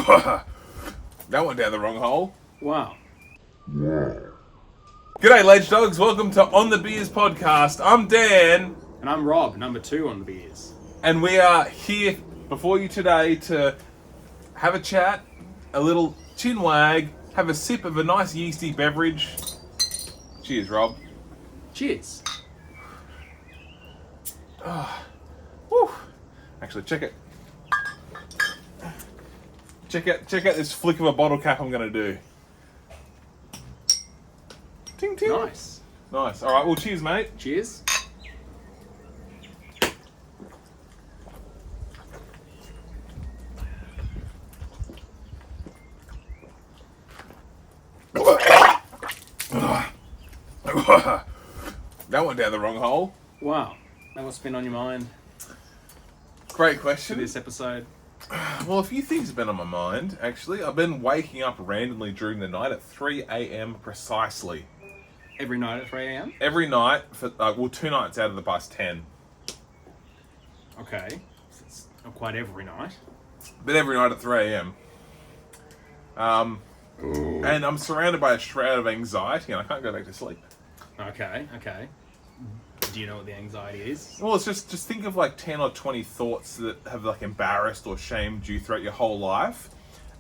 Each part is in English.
That went down the wrong hole. Wow. G'day, Ledge Dogs. Welcome to On the Beers podcast. I'm Dan. And I'm Rob, number 2 on the beers. And we are here before you today to have a chat, a little chin wag, have a sip of a nice yeasty beverage. Cheers, Rob. Cheers. Woo. Actually, check it. Check out this flick of a bottle cap I'm going to do. Ting, ting. Nice. Nice. All right, well, cheers, mate. Cheers. That went down the wrong hole. Wow. That must have been on your mind Great for question. this episode. Well, a few things have been on my mind, actually. I've been waking up randomly during the night at 3 a.m. precisely. Every night at 3 a.m.? Every night, for 2 nights out of the past 10. Okay. So it's not quite every night. But every night at 3 a.m. And I'm surrounded by a shroud of anxiety and I can't go back to sleep. Okay. Do you know what the anxiety is? Well, it's just think of like 10 or 20 thoughts that have like embarrassed or shamed you throughout your whole life,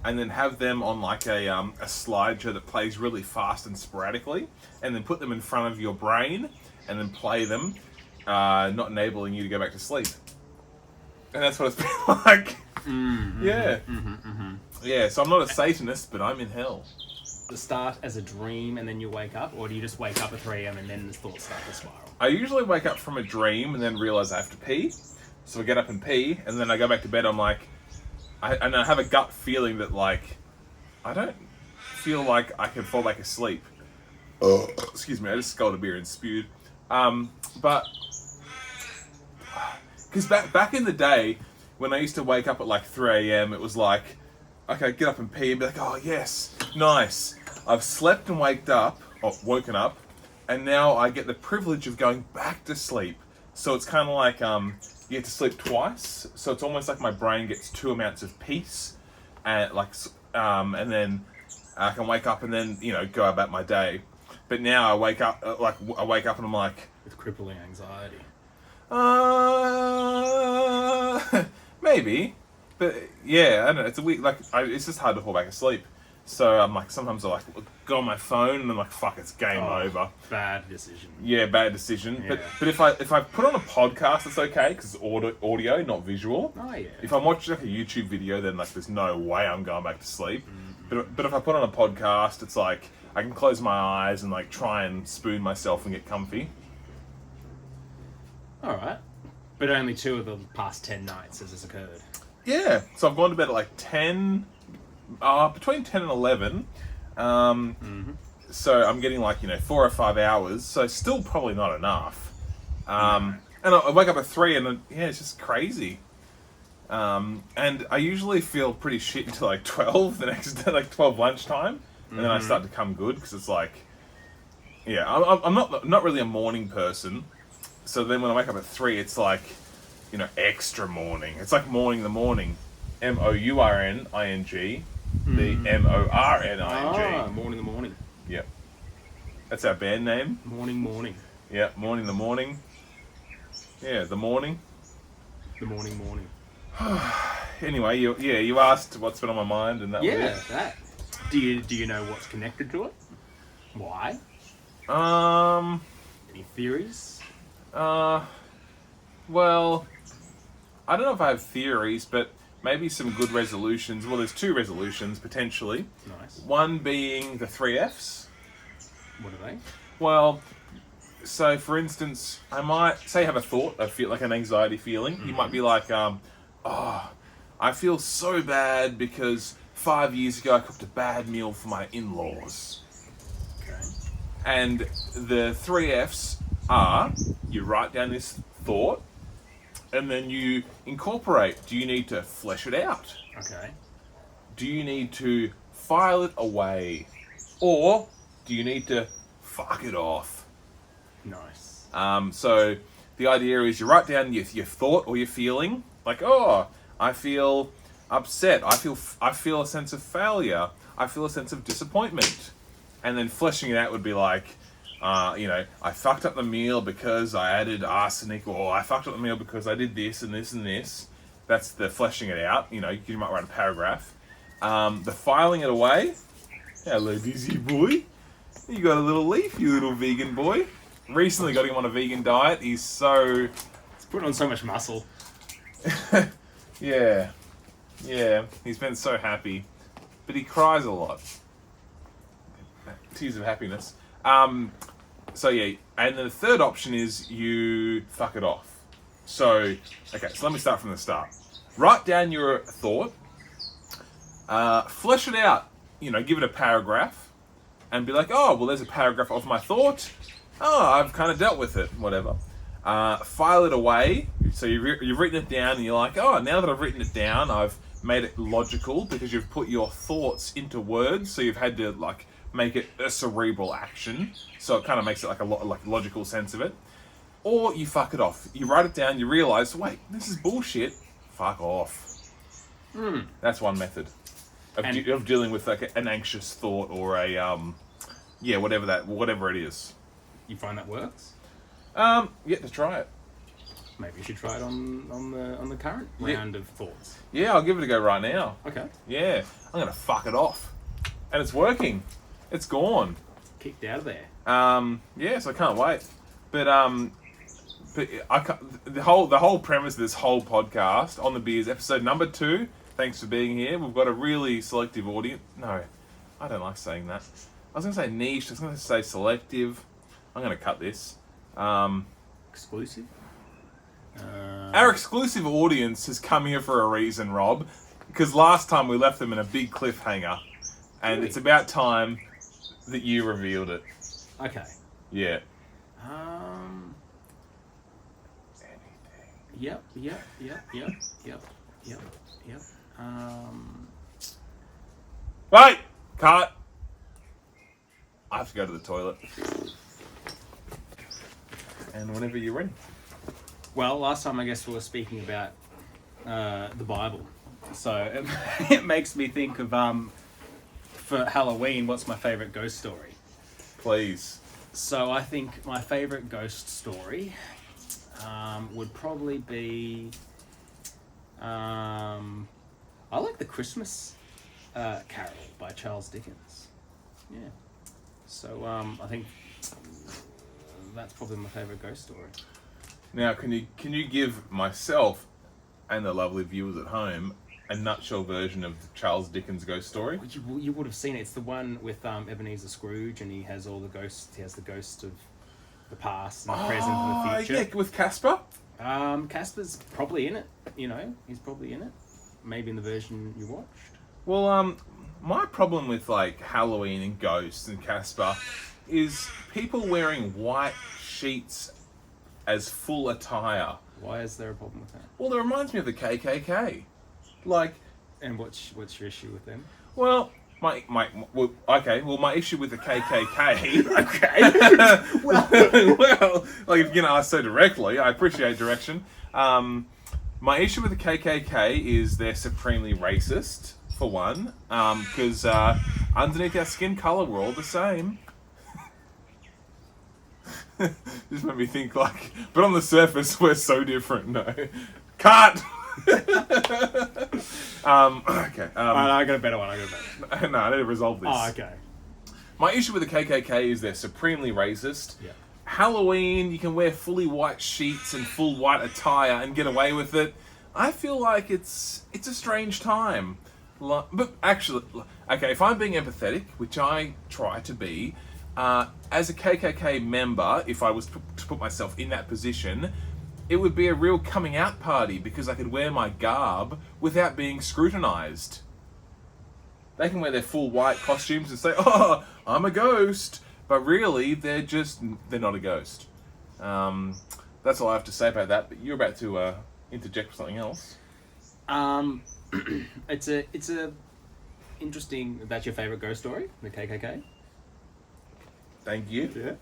and then have them on like a slideshow that plays really fast and sporadically, and then put them in front of your brain and then play them, not enabling you to go back to sleep. And that's what it's been like. Yeah. Yeah, so I'm not a Satanist, but I'm in hell. The start as a dream and then you wake up, or do you just wake up at 3 a.m. and then the thoughts start to spiral? I usually wake up from a dream and then realize I have to pee. So I get up and pee, and then I go back to bed. I'm like, I have a gut feeling that like, I don't feel like I can fall back asleep. Excuse me, I just sculled a beer and spewed. But because back in the day, when I used to wake up at like 3 a.m., it was like, okay, get up and pee, and be like, oh yes, nice. I've slept and woken up, and now I get the privilege of going back to sleep. So it's kind of like you get to sleep twice. So it's almost like my brain gets 2 amounts of peace, and and then I can wake up and then go about my day. But now I wake up and I'm like, With crippling anxiety. maybe. But yeah, I don't know. It's a weird, it's just hard to fall back asleep. So I'm like, sometimes I go on my phone and I'm like, fuck, it's game over. Bad decision. Yeah, bad decision. Yeah. But if I put on a podcast, it's okay because it's audio, not visual. Oh yeah. If I'm watching like a YouTube video, then like there's no way I'm going back to sleep. But if I put on a podcast, it's like I can close my eyes and like try and spoon myself and get comfy. All right. But only 2 of the past 10 nights has this occurred. Yeah, so I've gone to bed at like 10, between 10 and 11. So I'm getting like, 4 or 5 hours, so still probably not enough. And I wake up at 3 and it's just crazy. And I usually feel pretty shit until like 12 the next day, like 12 lunchtime. And then I start to come good because it's like, I'm not really a morning person. So then when I wake up at 3, it's like, extra morning. It's like morning the morning. MOURNING. The MORNING. Ah, morning the morning. Yep. That's our band name. Morning. Yep, morning the morning. Yeah, the morning. The morning. Anyway, you asked what's been on my mind, and that was Yeah, it. that. Do you know what's connected to it? Why? Any theories? Well, I don't know if I have theories, but maybe some good resolutions. Well, there's 2 resolutions, potentially. Nice. One being the 3 Fs. What are they? Well, so for instance, I might say have a thought, I feel like an anxiety feeling. You might be like, I feel so bad because 5 years ago I cooked a bad meal for my in-laws. Okay. And the 3 Fs are, you write down this thought, and then you incorporate. Do you need to flesh it out? Okay. Do you need to file it away? Or do you need to fuck it off? Nice. So the idea is you write down your thought or your feeling. Like, oh, I feel upset. I feel a sense of failure. I feel a sense of disappointment. And then fleshing it out would be like, I fucked up the meal because I added arsenic, or I fucked up the meal because I did this and this and this. That's the fleshing it out. You might write a paragraph. The filing it away. Hello, Dizzy boy. You got a little leaf, you little vegan boy. Recently got him on a vegan diet. He's so... It's putting on so much muscle. Yeah. He's been so happy. But he cries a lot. Tears of happiness. So yeah, and then the third option is you fuck it off. So let me start from the start. Write down your thought, flesh it out, give it a paragraph, and be like, oh, well, there's a paragraph of my thought. Oh, I've kind of dealt with it, whatever. File it away. So you've written it down, and you're like, oh, now that I've written it down, I've made it logical because you've put your thoughts into words. So you've had to make it a cerebral action, so it kind of makes it like a logical sense of it. Or you fuck it off. You write it down. You realize, wait, this is bullshit. Fuck off. That's one method of dealing with an anxious thought or a whatever it is. You find that works? Yet to try it. Maybe you should try it on the current round of thoughts. Yeah, I'll give it a go right now. Okay. Yeah, I'm gonna fuck it off, and it's working. It's gone. Kicked out of there. So I can't wait. But the whole premise of this whole podcast on the beers episode number 2. Thanks for being here. We've got a really selective audience. No, I don't like saying that. I was going to say niche. I was going to say selective. I'm going to cut this. Exclusive. Our exclusive audience has come here for a reason, Rob. Because last time we left them in a big cliffhanger, and Really? It's about time that you revealed it. Okay. Yeah. Yep. Right! Cut! I have to go to the toilet. And whenever you're ready. Well, last time I guess we were speaking about the Bible, so it makes me think of for Halloween, what's my favorite ghost story? Please. So I think my favorite ghost story would probably be I like the Christmas Carol by Charles Dickens. Yeah. So I think that's probably my favorite ghost story. Now, can you give myself and the lovely viewers at home a nutshell version of Charles Dickens' ghost story? You would have seen it. It's the one with Ebenezer Scrooge, and he has all the ghosts. He has the ghosts of the past and the present and the future. Yeah, with Casper? Casper's probably in it. He's probably in it. Maybe in the version you watched. Well, my problem with Halloween and ghosts and Casper is people wearing white sheets as full attire. Why is there a problem with that? Well, it reminds me of the KKK. And what's your issue with them? Well, my issue with the KKK. Okay. well, if you're gonna ask so directly, I appreciate direction. My issue with the KKK is they're supremely racist, for one, because underneath our skin color, we're all the same. Just made me think but on the surface, we're so different. No, cut. Okay. I got a better one. No, I need to resolve this. Oh, okay. My issue with the KKK is they're supremely racist. Yeah. Halloween, you can wear fully white sheets and full white attire and get away with it. I feel like it's a strange time. But actually, okay, if I'm being empathetic, which I try to be, as a KKK member, if I was to put myself in that position, it would be a real coming out party because I could wear my garb without being scrutinized. They can wear their full white costumes and say, oh, I'm a ghost. But really, they're not a ghost. That's all I have to say about that. But you're about to interject with something else. It's a interesting. That's your favorite ghost story, the KKK. Thank you. Yeah.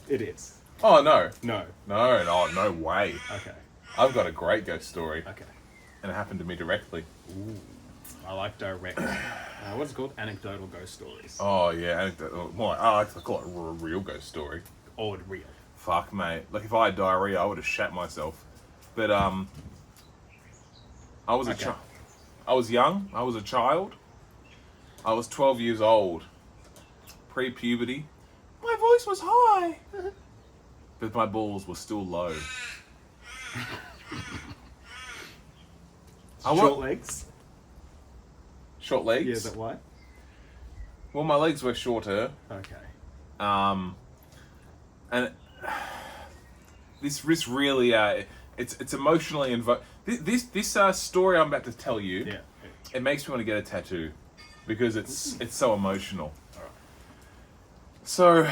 It is. Oh no. No. No way. Okay. I've got a great ghost story. Okay. and it happened to me directly. Ooh, I like direct. What's it called? Anecdotal ghost stories. Oh yeah, anecdote. Well, I like to call it a real ghost story. Or real. Fuck, mate. Like if I had diarrhea, I would have shat myself. But I was Okay. I was young. I was a child. I was 12 years old. Pre-puberty. My voice was high, but my balls were still low. Short legs. Short legs. Yeah, is that why? Well, my legs were shorter. Okay. And this really it's emotionally involved. This story I'm about to tell you, Yeah. it makes me want to get a tattoo because it's so emotional. Alright. So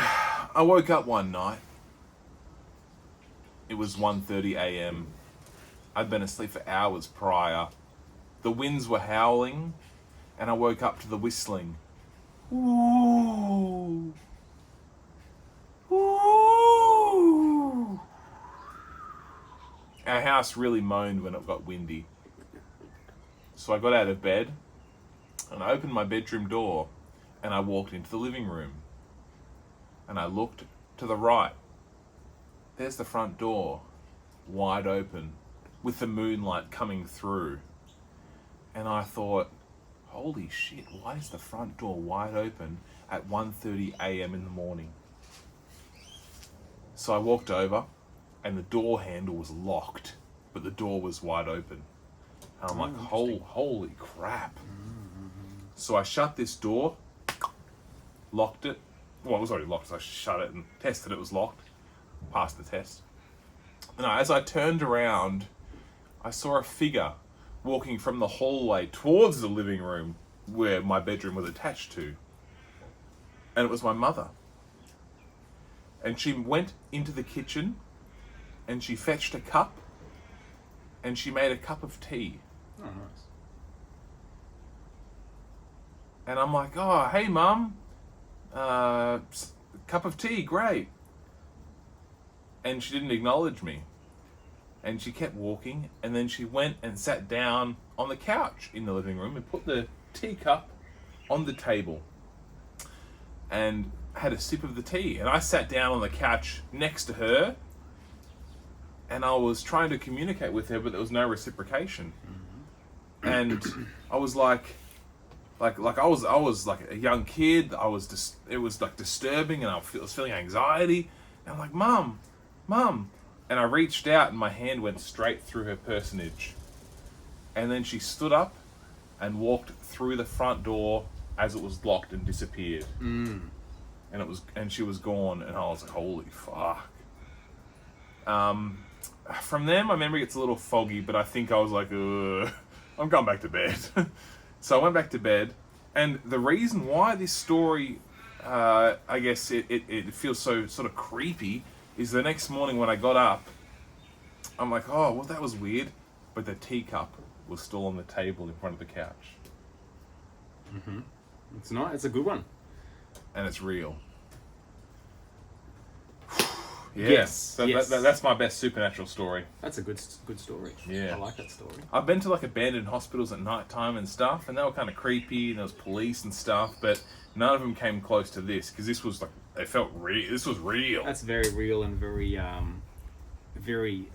I woke up one night. It was 1:30 a.m. I'd been asleep for hours prior. The winds were howling, and I woke up to the whistling. Ooh. Ooh. Our house really moaned when it got windy. So I got out of bed, and I opened my bedroom door, and I walked into the living room. And I looked to the right. There's the front door, wide open, with the moonlight coming through. And I thought, holy shit, why is the front door wide open at 1:30 a.m. in the morning? So I walked over, and the door handle was locked, but the door was wide open. And I'm like, holy crap. So I shut this door, locked it. Well, it was already locked, so I shut it and tested it was locked. Passed the test. And as I turned around, I saw a figure walking from the hallway towards the living room where my bedroom was attached to. And it was my mother. And she went into the kitchen and she fetched a cup and she made a cup of tea. Oh, nice. And I'm like, oh, hey, Mum. Cup of tea, great. And she didn't acknowledge me. And she kept walking, and then she went and sat down on the couch in the living room and put the teacup on the table and had a sip of the tea. And I sat down on the couch next to her, and I was trying to communicate with her, but there was no reciprocation. And I was like I was like a young kid. It was like disturbing, and I was feeling anxiety. And I'm like, Mum. And I reached out, and my hand went straight through her personage. And then she stood up and walked through the front door as it was locked and disappeared. And she was gone, and I was like, holy fuck. From there, my memory gets a little foggy, but I think I was like, I'm going back to bed. So I went back to bed, and the reason why this story, I guess it feels so sort of creepy, is the next morning when I got up, I'm like, oh, well, that was weird, but the teacup was still on the table in front of the couch. It's nice. It's a good one. And it's real. Yeah, Yes, yes. That's my best supernatural story. That's a good story. Yeah. I like that story. I've been to like abandoned hospitals at night time and stuff, and they were kind of creepy, and there was police and stuff, but none of them came close to this, because this was like, it felt real. This was real. That's very real and very, very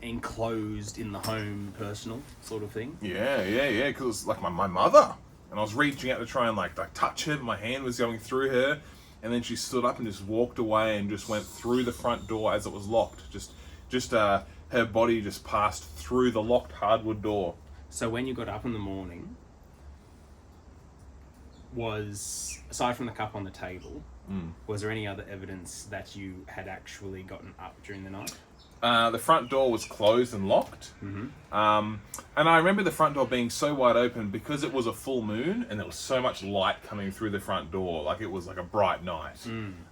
enclosed in the home, personal sort of thing. Yeah, because it was like my mother, and I was reaching out to try and like touch her, my hand was going through her, and then she stood up and just walked away and just went through the front door as it was locked. Just her body just passed through the locked hardwood door. So when you got up in the morning, was, aside from the cup on the table, was there any other evidence that you had actually gotten up during the night? The front door was closed and locked. And I remember the front door being so wide open because it was a full moon and there was so much light coming through the front door. Like it was like a bright night,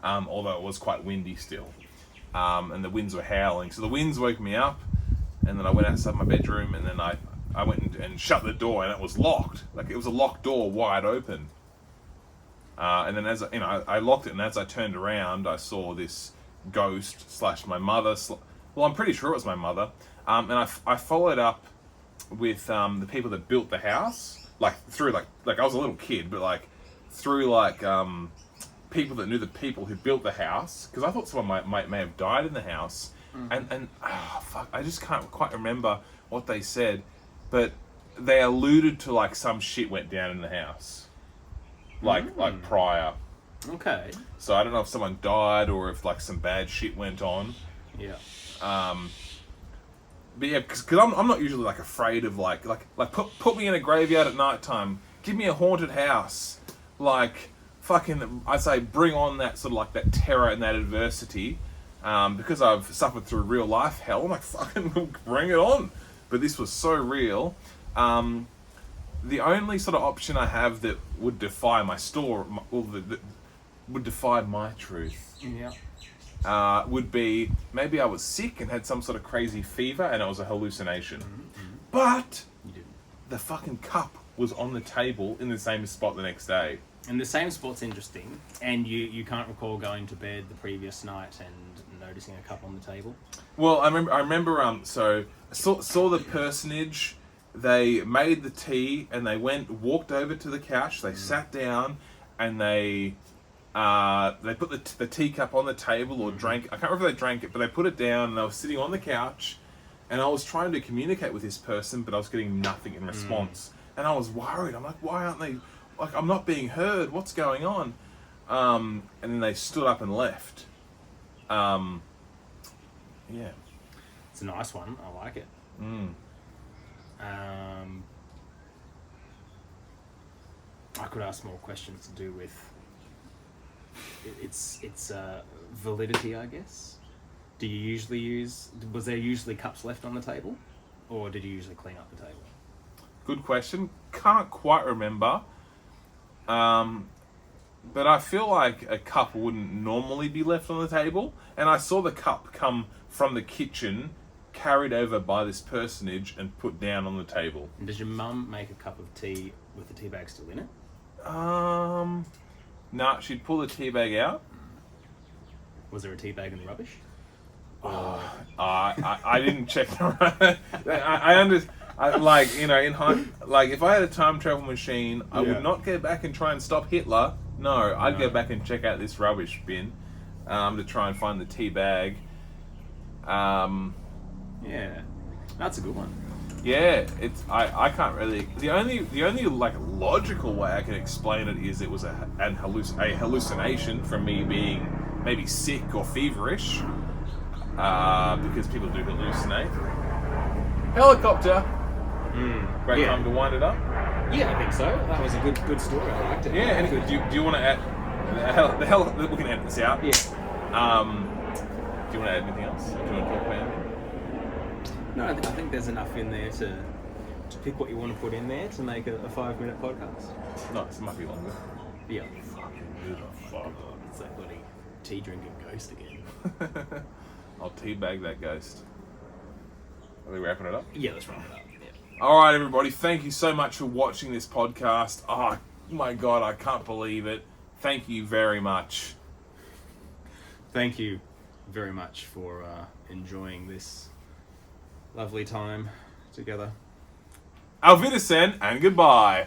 although it was quite windy still. And the winds were howling. So the winds woke me up, and then I went outside my bedroom, and then I went and shut the door, and it was locked. Like it was a locked door wide open. And then I locked it, and as I turned around, I saw this ghost / my mother. Well, I'm pretty sure it was my mother. And I followed up the people that built the house, like through like I was a little kid, but like through like people that knew the people who built the house, because I thought someone may have died in the house, and fuck, I just can't quite remember what they said, but they alluded to like some shit went down in the house, like prior. Okay. So I don't know if someone died or if like some bad shit went on. Yeah. But yeah, because I'm not usually like afraid of like put me in a graveyard at night time. Give me a haunted house, like fucking. I say bring on that sort of like that terror and that adversity, because I've suffered through real life hell. I'm like fucking bring it on. But this was so real. The only sort of option I have that would defy my that would defy my truth. Yeah. Would be maybe I was sick and had some sort of crazy fever and it was a hallucination. But You didn't. the fucking cup was on the table in the same spot the next day. And the same spot's interesting, and you can't recall going to bed the previous night and noticing a cup on the table? Well, I remember. So I saw the personage. They made the tea and they walked over to the couch. They sat down and they put the teacup on the table or drank. I can't remember if they drank it, but they put it down and they were sitting on the couch. And I was trying to communicate with this person, but I was getting nothing in response. And I was worried. I'm like, why aren't they? Like, I'm not being heard. What's going on? And then they stood up and left. Yeah. It's a nice one. I like it. I could ask more questions to do with its validity, I guess. Do you usually was there usually cups left on the table, or did you usually clean up the table? Good question. Can't quite remember. But I feel like a cup wouldn't normally be left on the table. And I saw the cup come from the kitchen, carried over by this personage, and put down on the table. And does your mum make a cup of tea with the tea bag still in it? Nah, she'd pull the tea bag out. Was there a tea bag in the rubbish? I didn't check. Like, you know, if I had a time travel machine, I would not go back and try and stop Hitler. No, I'd go back and check out this rubbish bin, to try and find the tea bag. Yeah, that's a good one. Yeah, I can't really. The only like logical way I can explain it is it was a hallucination from me being maybe sick or feverish, because people do hallucinate. Helicopter. Great time to wind it up. Yeah, I think so. That was a good story. I liked it. Yeah, and do you want to add the hell? We can edit this out. Yeah. Do you want to add anything else? Do you want to talk about anything? No, I think there's enough in there to pick what you want to put in there to make a 5-minute podcast. No, it might be longer. Yeah. Fucking fuck. It's that bloody tea drinking ghost again. I'll teabag that ghost. Are we wrapping it up? Yeah, let's wrap it up. Yeah. All right, everybody. Thank you so much for watching this podcast. Oh my God, I can't believe it. Thank you very much. Thank you very much for enjoying this lovely time together. Auf Wiedersehen and goodbye.